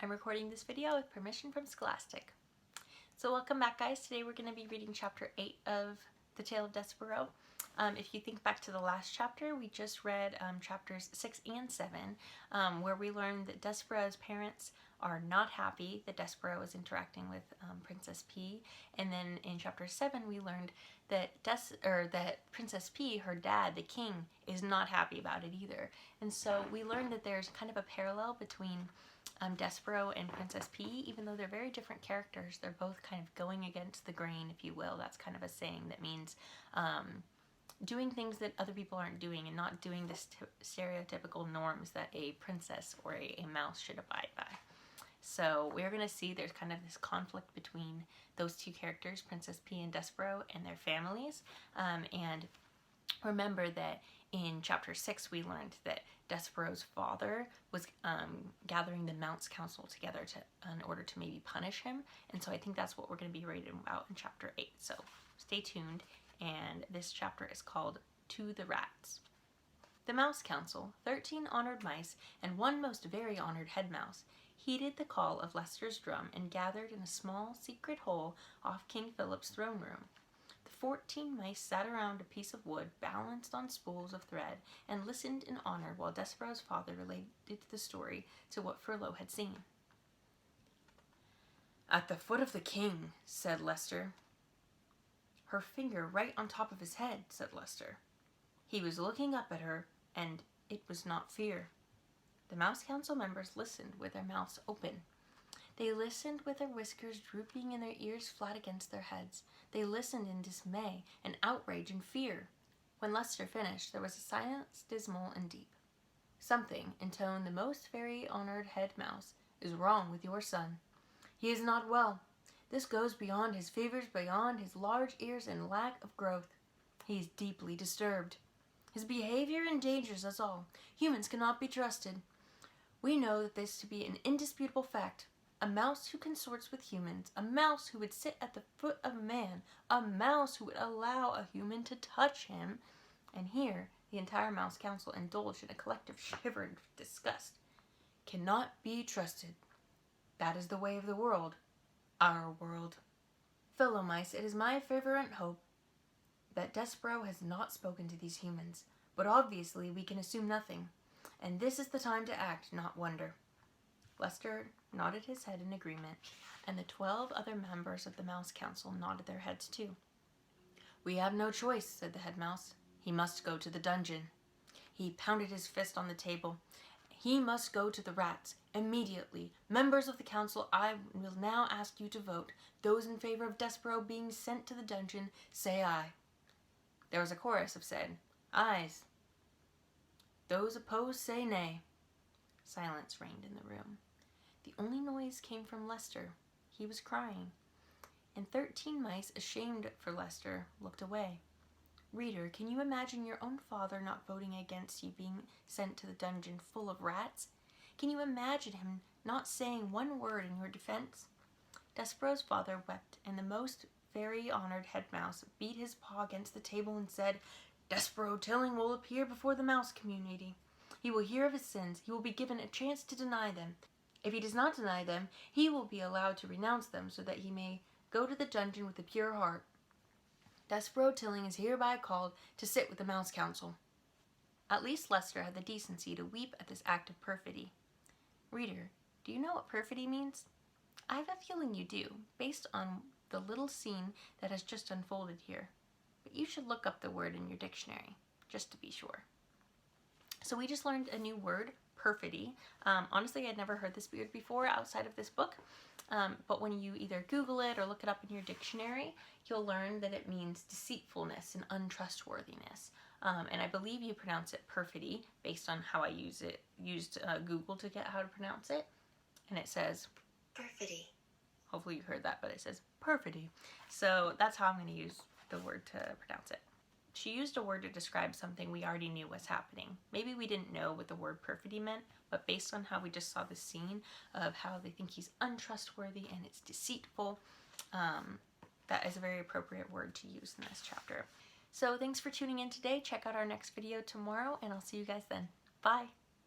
I'm recording this video with permission from Scholastic. So welcome back, guys. Today we're going to be reading chapter 8 of The Tale of Despereaux. If you think back to the last chapter, we just read chapters 6 and 7, where we learned that Despereaux's parents are not happy that Despereaux is interacting with Princess P. And then in chapter 7, we learned that that Princess P, her dad, the king, is not happy about it either. And so we learned that there's kind of a parallel between Despereaux and Princess P. Even though they're very different characters, they're both kind of going against the grain, if you will. That's kind of a saying that means doing things that other people aren't doing and not doing the stereotypical norms that a princess or a mouse should abide by. So we're going to see there's kind of this conflict between those two characters, Princess P and Despereaux, and their families. And remember that in chapter 6 we learned that Despereaux's father was gathering the Mouse Council together in order to maybe punish him. And so I think that's what we're going to be reading about in chapter 8. So stay tuned. And this chapter is called To the Rats. The Mouse Council, 13 honored mice and one most very honored head mouse, heeded the call of Leicester's drum and gathered in a small secret hole off King Philip's throne room. The 14 mice sat around a piece of wood balanced on spools of thread and listened in honor while Despereaux's father related the story to what Furlough had seen. "At the foot of the king," said Leicester. "Her finger right on top of his head," said Leicester. He was looking up at her, and it was not fear. The Mouse Council members listened with their mouths open. They listened with their whiskers drooping and their ears flat against their heads. They listened in dismay and outrage and fear. When Leicester finished, there was a silence dismal and deep. "Something," intoned the most very honored head mouse, "is wrong with your son. He is not well. This goes beyond his fevers, beyond his large ears and lack of growth. He is deeply disturbed. His behavior endangers us all. Humans cannot be trusted. We know this to be an indisputable fact. A mouse who consorts with humans, a mouse who would sit at the foot of a man, a mouse who would allow a human to touch him," and here the entire Mouse Council indulged in a collective shiver of disgust, "cannot be trusted. That is the way of the world. Our world. Fellow mice, it is my fervent hope that Despereaux has not spoken to these humans, but obviously we can assume nothing, and this is the time to act, not wonder." Leicester nodded his head in agreement, and the 12 other members of the Mouse Council nodded their heads too. "We have no choice," said the head mouse. "He must go to the dungeon." He pounded his fist on the table. "He must go to the rats, immediately. Members of the council, I will now ask you to vote. Those in favor of Despereaux being sent to the dungeon, say aye." There was a chorus of said, "Ayes." "Those opposed, say nay." Silence reigned in the room. The only noise came from Leicester. He was crying. And 13 mice, ashamed for Leicester, looked away. Reader, can you imagine your own father not voting against you being sent to the dungeon full of rats? Can you imagine him not saying one word in your defense? Despereaux's father wept, and the most very honored head mouse beat his paw against the table and said, "Despereaux Tilling will appear before the mouse community. He will hear of his sins. He will be given a chance to deny them. If he does not deny them, he will be allowed to renounce them so that he may go to the dungeon with a pure heart. Despereaux Tilling is hereby called to sit with the Mouse Council." At least Leicester had the decency to weep at this act of perfidy. Reader, do you know what perfidy means? I have a feeling you do, based on the little scene that has just unfolded here. But you should look up the word in your dictionary, just to be sure. So we just learned a new word, perfidy. Honestly, I'd never heard this word before outside of this book. But when you either Google it or look it up in your dictionary, you'll learn that it means deceitfulness and untrustworthiness. And I believe you pronounce it perfidy based on how I used Google to get how to pronounce it. And it says perfidy. Hopefully you heard that, but it says perfidy. So that's how I'm going to use the word to pronounce it. She used a word to describe something we already knew was happening. Maybe we didn't know what the word perfidy meant, but based on how we just saw the scene of how they think he's untrustworthy and it's deceitful, that is a very appropriate word to use in this chapter. So thanks for tuning in today. Check out our next video tomorrow, and I'll see you guys then. Bye!